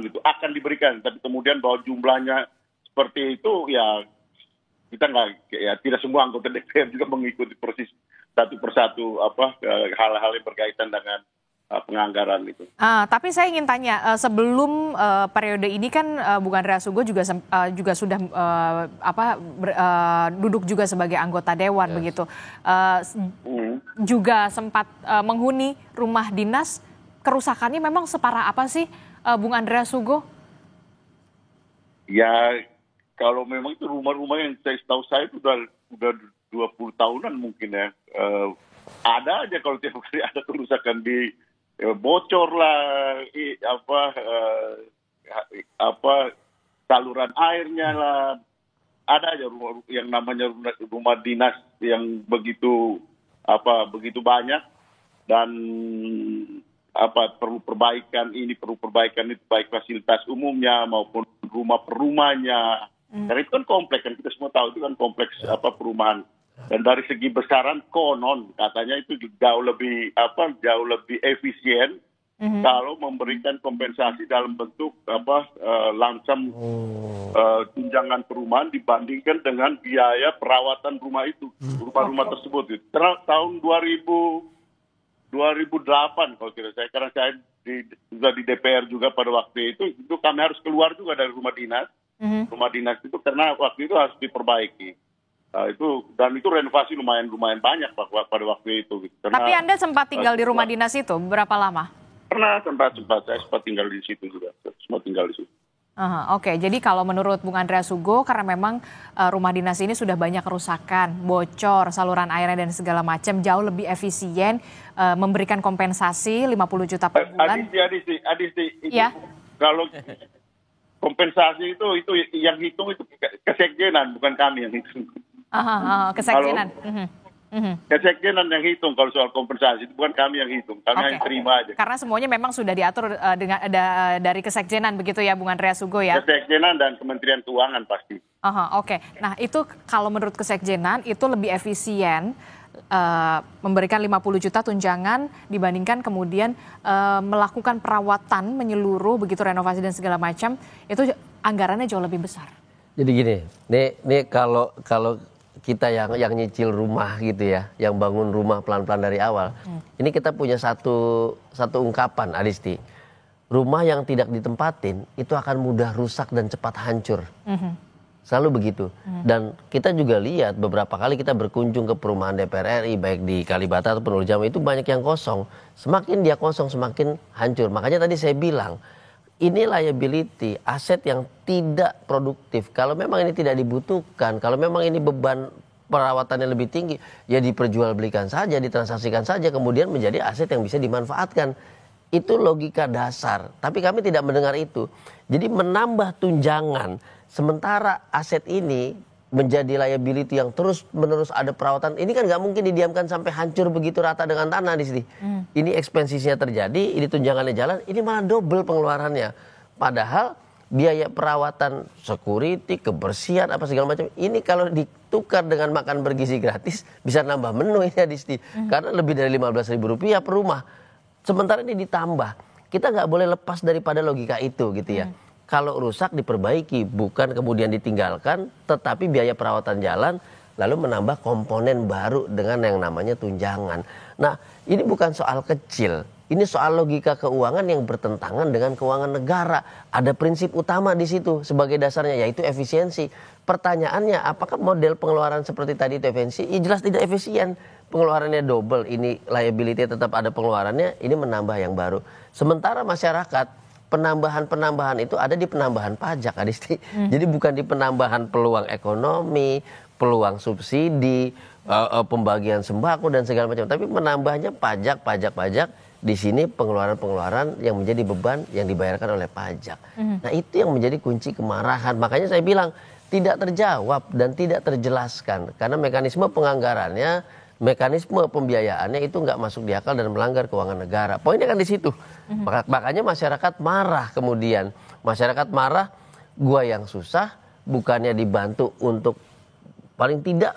gitu, akan diberikan, tapi kemudian bahwa jumlahnya seperti itu ya kita tidak semua anggota DPR juga mengikuti persis satu persatu hal-hal yang berkaitan dengan penganggaran itu. Tapi saya ingin tanya, sebelum periode ini kan Bung Andreas Sugo juga sudah duduk juga sebagai anggota dewan begitu, juga sempat menghuni rumah dinas. Kerusakannya memang separah apa sih, Bung Andreas Sugo? Ya kalau memang itu rumah-rumah yang setahu saya itu udah 20 tahunan mungkin ya. Ada aja kalau tiap kali ada kerusakan di bocor lah, saluran airnya lah, ada aja rumah yang namanya rumah dinas yang begitu banyak, dan perlu perbaikan itu, baik fasilitas umumnya maupun rumah per rumahnya. Karena itu kan kompleks, kan kita semua tahu itu kan kompleks perumahan. Dan dari segi besaran konon katanya itu jauh lebih efisien kalau memberikan kompensasi dalam bentuk langsam tunjangan perumahan dibandingkan dengan biaya perawatan rumah itu, rumah tersebut. Tahun 2008 kalau kira saya, karena saya juga di DPR juga pada waktu itu kami harus keluar juga dari rumah dinas. Rumah dinas itu karena waktu itu harus diperbaiki. Itu renovasi lumayan banyak pada waktu itu. Tapi Anda sempat tinggal di rumah dinas itu berapa lama? Pernah, saya sempat tinggal di situ juga. Sempat tinggal di situ. Oke, jadi kalau menurut Bung Andreas Sugo, karena memang rumah dinas ini sudah banyak kerusakan, bocor, saluran airnya dan segala macam, jauh lebih efisien memberikan kompensasi 50 juta per bulan. Adisti, ya? Kalau kompensasi itu yang hitung itu kesekjenan, bukan kami yang hitung. Kesekjenan. Kesekjenan yang hitung kalau soal kompensasi, itu bukan kami yang hitung, kami hanya terima aja. Karena semuanya memang sudah diatur dari kesekjenan begitu ya, Bung Andreas Sugo ya? Kesekjenan dan Kementerian Keuangan pasti. Oke. Nah itu kalau menurut kesekjenan itu lebih efisien memberikan 50 juta tunjangan dibandingkan kemudian melakukan perawatan menyeluruh begitu, renovasi dan segala macam, itu anggarannya jauh lebih besar. Jadi gini, nih kalau kita yang nyicil rumah gitu ya, yang bangun rumah pelan-pelan dari awal, ini kita punya satu ungkapan, Adisti. Rumah yang tidak ditempatin itu akan mudah rusak dan cepat hancur. Selalu begitu. Dan kita juga lihat beberapa kali kita berkunjung ke perumahan DPR RI, baik di Kalibata ataupun Ulu Jami, itu banyak yang kosong. Semakin dia kosong, semakin hancur. Makanya tadi saya bilang, ini liability, aset yang tidak produktif. Kalau memang ini tidak dibutuhkan, kalau memang ini beban perawatannya lebih tinggi, ya diperjualbelikan saja, ditransaksikan saja, kemudian menjadi aset yang bisa dimanfaatkan. Itu logika dasar. Tapi kami tidak mendengar itu. Jadi menambah tunjangan, sementara aset ini menjadi liability yang terus-menerus ada perawatan. Ini kan nggak mungkin didiamkan sampai hancur begitu rata dengan tanah di sini. Ini ekspansinya terjadi, ini tunjangannya jalan, ini malah double pengeluarannya. Padahal biaya perawatan, security, kebersihan, apa segala macam, ini kalau ditukar dengan makan bergizi gratis, bisa nambah menu ini di sini. Karena lebih dari Rp15.000 per rumah. Sementara ini ditambah. Kita nggak boleh lepas daripada logika itu gitu ya. Kalau rusak diperbaiki, bukan kemudian ditinggalkan, tetapi biaya perawatan jalan, lalu menambah komponen baru dengan yang namanya tunjangan. Nah, ini bukan soal kecil. Ini soal logika keuangan yang bertentangan dengan keuangan negara. Ada prinsip utama di situ sebagai dasarnya, yaitu efisiensi. Pertanyaannya, apakah model pengeluaran seperti tadi itu efisiensi? Ya jelas tidak efisien. Pengeluarannya double, ini liability tetap ada pengeluarannya, ini menambah yang baru. Sementara masyarakat, penambahan-penambahan itu ada di penambahan pajak, Adisti. Jadi bukan di penambahan peluang ekonomi, peluang subsidi, pembagian sembako dan segala macam. Tapi menambahnya pajak. Di sini pengeluaran-pengeluaran yang menjadi beban yang dibayarkan oleh pajak. Nah itu yang menjadi kunci kemarahan. Makanya saya bilang tidak terjawab dan tidak terjelaskan. Karena mekanisme penganggarannya, mekanisme pembiayaannya itu nggak masuk di akal dan melanggar keuangan negara. Poinnya kan di situ. Makanya masyarakat marah kemudian. Masyarakat marah, gua yang susah, bukannya dibantu untuk paling tidak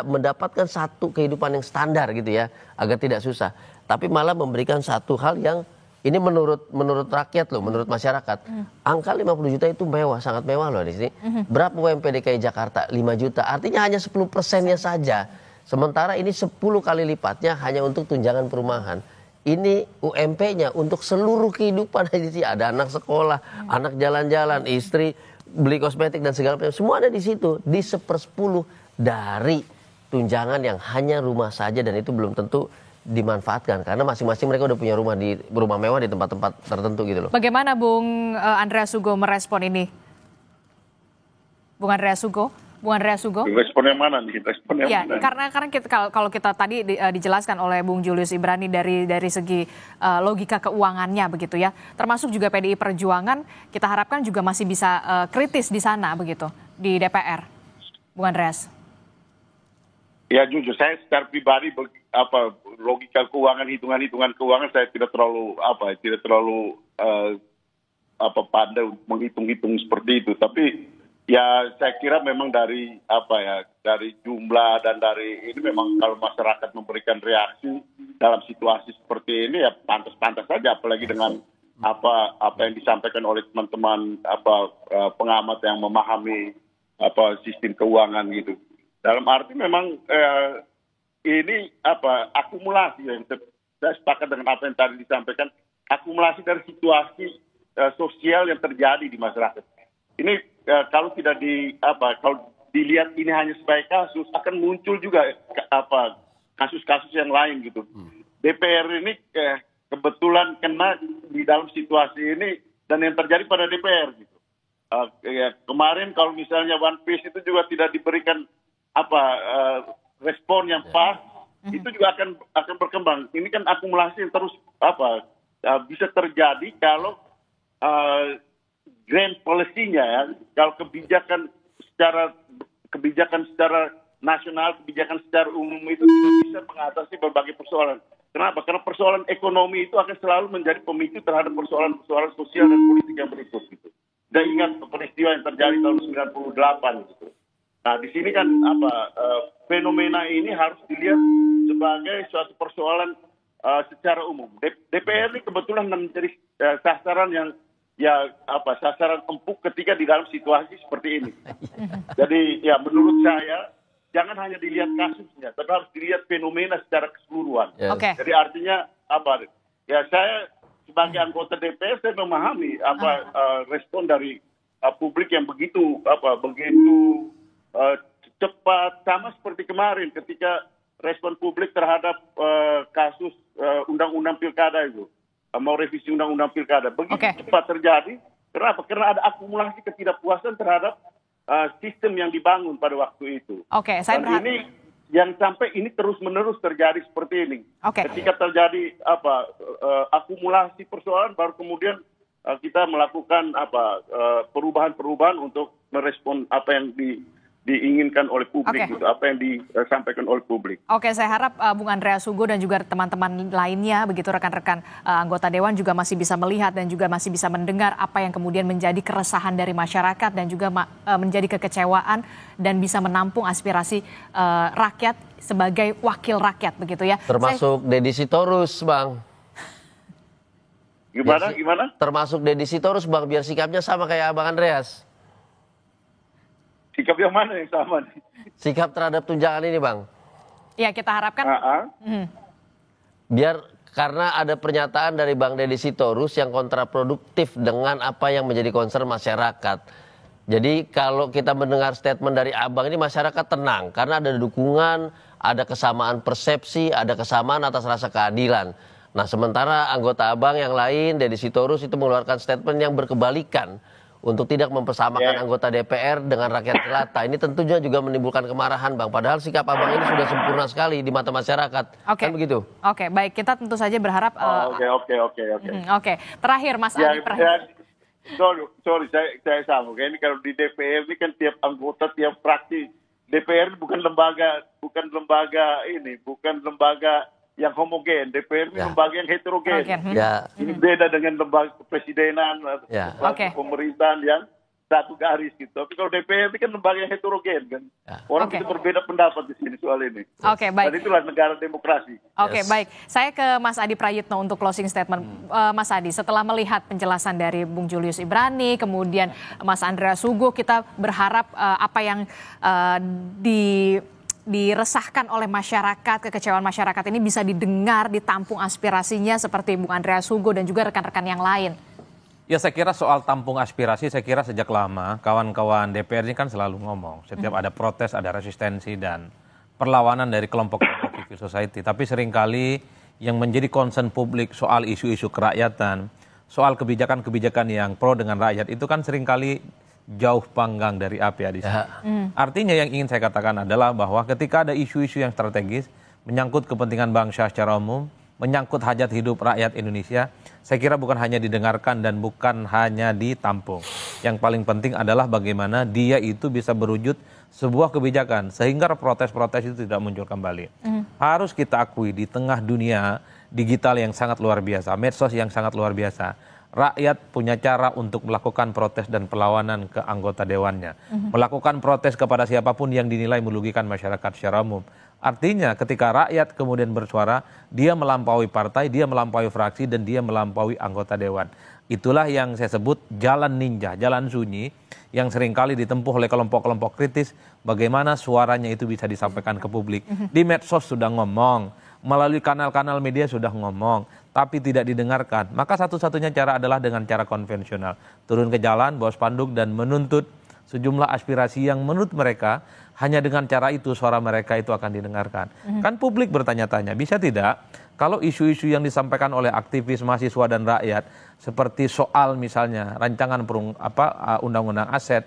mendapatkan satu kehidupan yang standar gitu ya, agar tidak susah. Tapi malah memberikan satu hal yang ini menurut rakyat loh, menurut masyarakat. Angka 50 juta itu mewah, sangat mewah loh di sini. Berapa UMP DKI Jakarta? 5 juta. Artinya hanya 10%-nya saja. Sementara ini 10 kali lipatnya hanya untuk tunjangan perumahan. Ini UMP-nya untuk seluruh kehidupan. Ada anak sekolah, anak jalan-jalan, istri beli kosmetik dan segala macam. Semua ada di situ. Di 1/10 dari tunjangan yang hanya rumah saja, dan itu belum tentu dimanfaatkan. Karena masing-masing mereka udah punya rumah mewah di tempat-tempat tertentu gitu loh. Bagaimana Bung Andreas Sugo merespon ini? Bung Andreas Sugo? Respon yang mana nih? Respon yang ya, mana? Karena kita, kalau kita tadi dijelaskan oleh Bung Julius Ibrani dari segi logika keuangannya begitu ya, termasuk juga PDI Perjuangan, kita harapkan juga masih bisa kritis di sana begitu di DPR, Bung Andreas. Ya jujur, saya secara pribadi logika keuangan, hitungan keuangan saya tidak terlalu pandai menghitung-hitung seperti itu. Tapi ya saya kira memang dari jumlah dan dari ini memang kalau masyarakat memberikan reaksi dalam situasi seperti ini ya pantas-pantas saja, apalagi dengan apa yang disampaikan oleh teman-teman pengamat yang memahami sistem keuangan gitu. Dalam arti memang ini akumulasi, yang saya sepakat dengan apa yang tadi disampaikan, akumulasi dari situasi sosial yang terjadi di masyarakat. Ini kalau tidak kalau dilihat ini hanya sebagai kasus, akan muncul juga kasus-kasus yang lain gitu. DPR ini kebetulan kena di dalam situasi ini dan yang terjadi pada DPR gitu. Kemarin kalau misalnya One Piece itu juga tidak diberikan respon yang pas, itu juga akan berkembang. Ini kan akumulasi yang terus bisa terjadi kalau grand policy-nya ya, kalau kebijakan secara nasional, kebijakan secara umum itu tidak bisa mengatasi berbagai persoalan. Kenapa? Karena persoalan ekonomi itu akan selalu menjadi pemicu terhadap persoalan-persoalan sosial dan politik yang berikut gitu. Dan ingat peristiwa yang terjadi tahun 98 gitu. Nah, di sini kan fenomena ini harus dilihat sebagai suatu persoalan secara umum. DPR ini kebetulan menjadi sasaran yang sasaran empuk ketika di dalam situasi seperti ini. Jadi ya menurut saya jangan hanya dilihat kasusnya, tapi harus dilihat fenomena secara keseluruhan. Yes. Okay. Jadi artinya ya saya sebagai anggota DPR saya memahami respon dari publik yang begitu cepat, sama seperti kemarin ketika respon publik terhadap kasus undang-undang pilkada itu, mau revisi undang-undang pilkada, begitu cepat terjadi. Kenapa? Karena ada akumulasi ketidakpuasan terhadap sistem yang dibangun pada waktu itu. Saya Dan ini yang sampai ini terus-menerus terjadi seperti ini. Ketika terjadi akumulasi persoalan, baru kemudian kita melakukan perubahan-perubahan untuk merespon apa yang diinginkan oleh publik, gitu, apa yang disampaikan oleh publik. Saya harap Bung Andreas Hugo dan juga teman-teman lainnya, begitu rekan-rekan anggota Dewan juga masih bisa melihat dan juga masih bisa mendengar apa yang kemudian menjadi keresahan dari masyarakat dan juga menjadi kekecewaan dan bisa menampung aspirasi rakyat sebagai wakil rakyat, begitu ya. Termasuk Deddy Sitorus, Bang. Gimana? Termasuk Deddy Sitorus, Bang, biar sikapnya sama kayak Bang Andreas. Sikap yang mana yang sama nih? Sikap terhadap tunjangan ini, Bang. Ya, kita harapkan. Biar karena ada pernyataan dari Bang Deddy Sitorus yang kontraproduktif dengan apa yang menjadi concern masyarakat. Jadi kalau kita mendengar statement dari Abang ini, masyarakat tenang karena ada dukungan, ada kesamaan persepsi, ada kesamaan atas rasa keadilan. Nah, sementara anggota Abang yang lain, Deddy Sitorus, itu mengeluarkan statement yang berkebalikan untuk tidak mempersamakan anggota DPR dengan rakyat jelata. Ini tentunya juga menimbulkan kemarahan, Bang. Padahal sikap Abang ini sudah sempurna sekali di mata masyarakat. Kan begitu? Baik. Kita tentu saja berharap... Terakhir, Mas Adi. Sorry, saya sambung. Ini kalau di DPR ini kan tiap anggota, tiap fraksi. DPR bukan lembaga yang homogen. DPR ini lembaga yang heterogen. Ini beda dengan lembaga kepresidenan, lembaga pemerintahan yang satu garis gitu. Tapi kalau DPR ini kan lembaga yang heterogen kan. Orang bisa berbeda pendapat di sini soal ini. Baik. Dan itulah negara demokrasi. Baik. Saya ke Mas Adi Prayitno untuk closing statement. Mas Adi, setelah melihat penjelasan dari Bung Julius Ibrani, kemudian Mas Andreas Hugo, kita berharap apa yang diresahkan oleh masyarakat, kekecewaan masyarakat ini bisa didengar, ditampung aspirasinya seperti Bung Andreas Hugo dan juga rekan-rekan yang lain. Ya, saya kira soal tampung aspirasi, saya kira sejak lama kawan-kawan DPR ini kan selalu ngomong. Setiap ada protes, ada resistensi dan perlawanan dari kelompok-kelompok civil society. Tapi seringkali yang menjadi concern publik soal isu-isu kerakyatan, soal kebijakan-kebijakan yang pro dengan rakyat itu kan seringkali jauh panggang dari api di sini. Artinya yang ingin saya katakan adalah bahwa ketika ada isu-isu yang strategis, menyangkut kepentingan bangsa secara umum, menyangkut hajat hidup rakyat Indonesia, saya kira bukan hanya didengarkan dan bukan hanya ditampung. Yang paling penting adalah bagaimana dia itu bisa berwujud sebuah kebijakan sehingga protes-protes itu tidak muncul kembali. Harus kita akui di tengah dunia digital yang sangat luar biasa, medsos yang sangat luar biasa, rakyat punya cara untuk melakukan protes dan perlawanan ke anggota dewannya. Melakukan protes kepada siapapun yang dinilai merugikan masyarakat secara umum. Artinya ketika rakyat kemudian bersuara, dia melampaui partai, dia melampaui fraksi, dan dia melampaui anggota dewan. Itulah yang saya sebut jalan ninja, jalan sunyi yang seringkali ditempuh oleh kelompok-kelompok kritis. Bagaimana suaranya itu bisa disampaikan ke publik. Di medsos sudah ngomong, melalui kanal-kanal media sudah ngomong, tapi tidak didengarkan. Maka satu-satunya cara adalah dengan cara konvensional. Turun ke jalan, bawa spanduk dan menuntut sejumlah aspirasi yang menurut mereka hanya dengan cara itu suara mereka itu akan didengarkan. Kan publik bertanya-tanya, bisa tidak kalau isu-isu yang disampaikan oleh aktivis mahasiswa dan rakyat seperti soal misalnya rancangan undang-undang aset,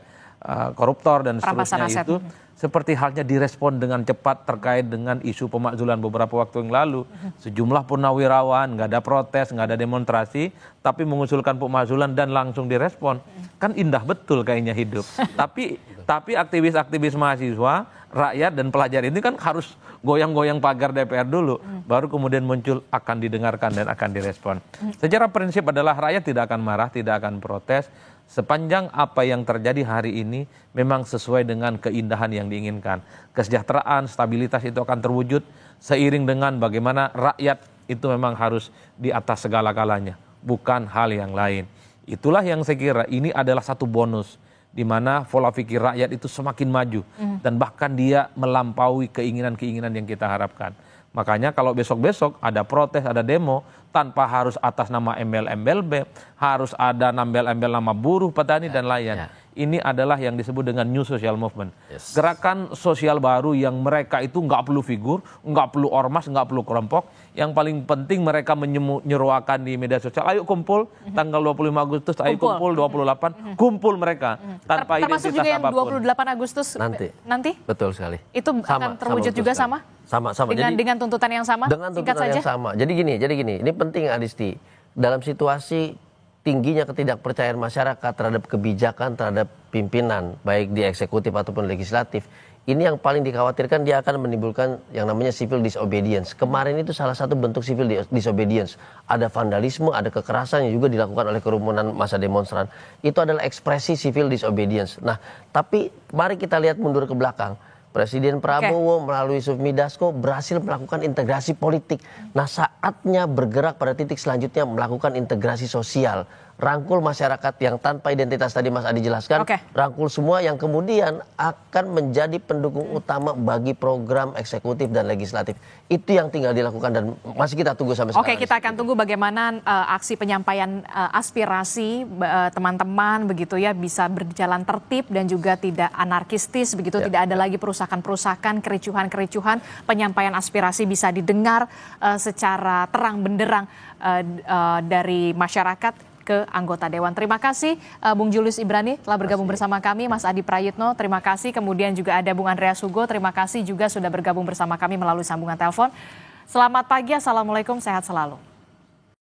koruptor dan seterusnya itu seperti halnya direspon dengan cepat terkait dengan isu pemakzulan beberapa waktu yang lalu. Sejumlah purnawirawan, nggak ada protes, nggak ada demonstrasi, tapi mengusulkan pemakzulan dan langsung direspon. Kan indah betul kayaknya hidup. Tapi aktivis-aktivis mahasiswa, rakyat dan pelajar ini kan harus goyang-goyang pagar DPR dulu. Baru kemudian muncul akan didengarkan dan akan direspon. Secara prinsip adalah rakyat tidak akan marah, tidak akan protes. Sepanjang apa yang terjadi hari ini memang sesuai dengan keindahan yang diinginkan. Kesejahteraan, stabilitas itu akan terwujud seiring dengan bagaimana rakyat itu memang harus di atas segala-galanya, bukan hal yang lain. Itulah yang saya kira ini adalah satu bonus di mana pola pikir rakyat itu semakin maju dan bahkan dia melampaui keinginan-keinginan yang kita harapkan. Makanya kalau besok-besok ada protes, ada demo, tanpa harus atas nama embel-embel B, harus ada embel-embel nama buruh, petani, dan layan. ini adalah yang disebut dengan New Social Movement. Yes. Gerakan sosial baru yang mereka itu nggak perlu figur, nggak perlu ormas, nggak perlu kelompok. Yang paling penting mereka menyeruakan di media sosial, ayo kumpul tanggal 25 Agustus, ayo kumpul 28, kumpul mereka tanpa termasuk identitas juga yang apapun. 28 Agustus nanti? Betul sekali. Itu akan terwujud juga sama? Sama. Dengan tuntutan yang sama? Dengan tuntutan yang sama. Jadi gini, ini penting Adisti. Dalam situasi tingginya ketidakpercayaan masyarakat terhadap kebijakan, terhadap pimpinan, baik di eksekutif ataupun legislatif, ini yang paling dikhawatirkan dia akan menimbulkan yang namanya civil disobedience. Kemarin itu salah satu bentuk civil disobedience. Ada vandalisme, ada kekerasan yang juga dilakukan oleh kerumunan massa demonstran. Itu adalah ekspresi civil disobedience. Nah, tapi mari kita lihat mundur ke belakang. Presiden Prabowo melalui Sufmi Dasko berhasil melakukan integrasi politik. Nah, saatnya bergerak pada titik selanjutnya melakukan integrasi sosial. Rangkul masyarakat yang tanpa identitas tadi Mas Adi jelaskan. Rangkul semua yang kemudian akan menjadi pendukung utama bagi program eksekutif dan legislatif. Itu yang tinggal dilakukan dan masih kita tunggu sampai sekarang. Oke, kita akan tunggu bagaimana aksi penyampaian aspirasi teman-teman begitu ya bisa berjalan tertib dan juga tidak anarkistis begitu, tidak ada lagi perusakan-perusakan, kericuhan-kericuhan, penyampaian aspirasi bisa didengar secara terang benderang dari masyarakat ke anggota Dewan. Terima kasih Bung Julius Ibrani telah bergabung bersama kami, Mas Adi Prayitno, terima kasih. Kemudian juga ada Bung Andreas Hugo, terima kasih juga sudah bergabung bersama kami melalui sambungan telepon. Selamat pagi, Assalamualaikum, sehat selalu.